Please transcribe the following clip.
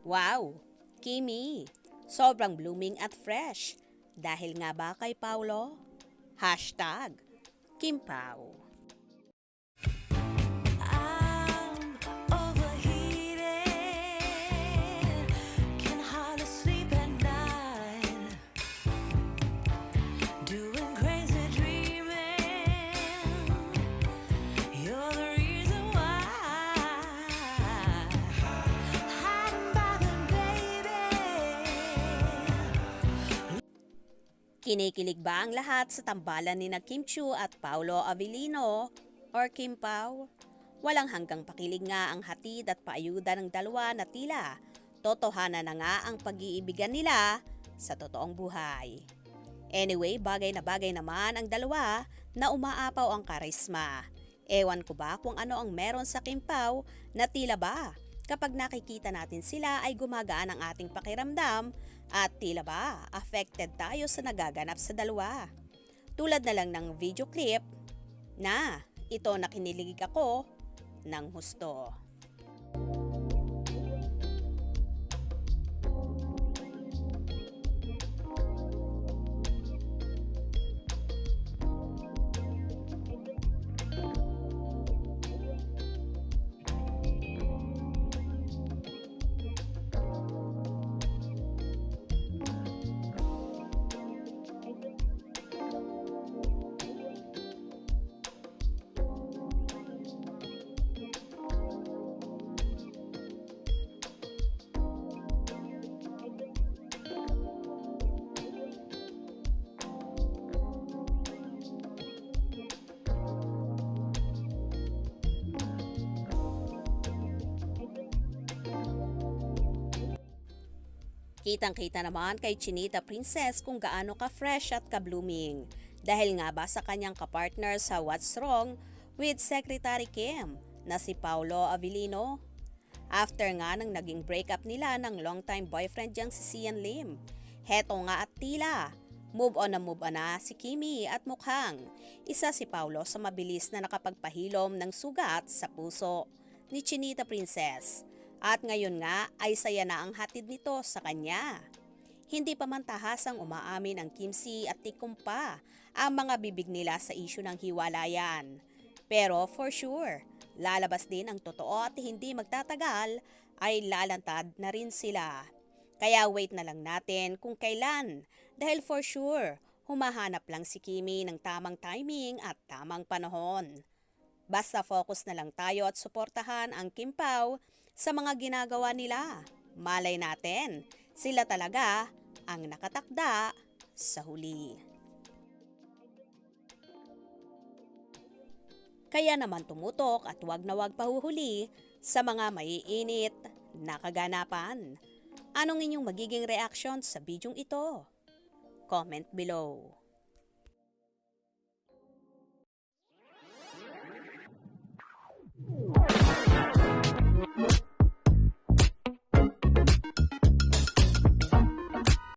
Wow! Kimi! Sobrang blooming at fresh. Dahil nga ba kay Paulo? Hashtag Kim Pao. I'm overheated, can hardly sleep at night, doing crazy dreaming. You're the reason why. Hiding by the baby. Kinikilig ba ang lahat sa tambalan ni na Kim Chiu at Paulo Avellino or Kim Pao? Walang hanggang pakilig nga ang hatid at paayuda ng dalawa na tila totohanan na nga ang pag-iibigan nila sa totoong buhay. Anyway, bagay na bagay naman ang dalawa na umaapaw ang karisma. Ewan ko ba kung ano ang meron sa Kim Pao na tila ba kapag nakikita natin sila ay gumagaan ang ating pakiramdam at tila ba affected tayo sa nagaganap sa dalawa. Tulad na lang ng video clip na ito na kinilig ako ng husto. Kitang-kita naman kay Chinita Princess kung gaano ka-fresh at ka-blooming dahil nga ba sa kanyang kapartner sa What's Wrong with Secretary Kim na si Paulo Avellino. After nga nang naging breakup nila ng longtime boyfriend diyang si Sian Lim, heto nga at tila move on na si Kimi at mukhang isa si Paulo sa mabilis na nakapagpahilom ng sugat sa puso ni Chinita Princess. At ngayon nga ay saya na ang hatid nito sa kanya. Hindi pa man tahasang umaamin ang Kimsi at Tikumpa ang mga bibig nila sa isyu ng hiwalayan. Pero for sure, lalabas din ang totoo at hindi magtatagal ay lalantad na rin sila. Kaya wait na lang natin kung kailan dahil for sure, humahanap lang si Kimi ng tamang timing at tamang panahon. Basta focus na lang tayo at suportahan ang Kim Pao sa mga ginagawa nila. Malay natin, sila talaga ang nakatakda sa huli. Kaya naman tumutok at wag na wag pahuhuli sa mga maiinit na kaganapan. Anong inyong magiging reaction sa bidyong ito? Comment below.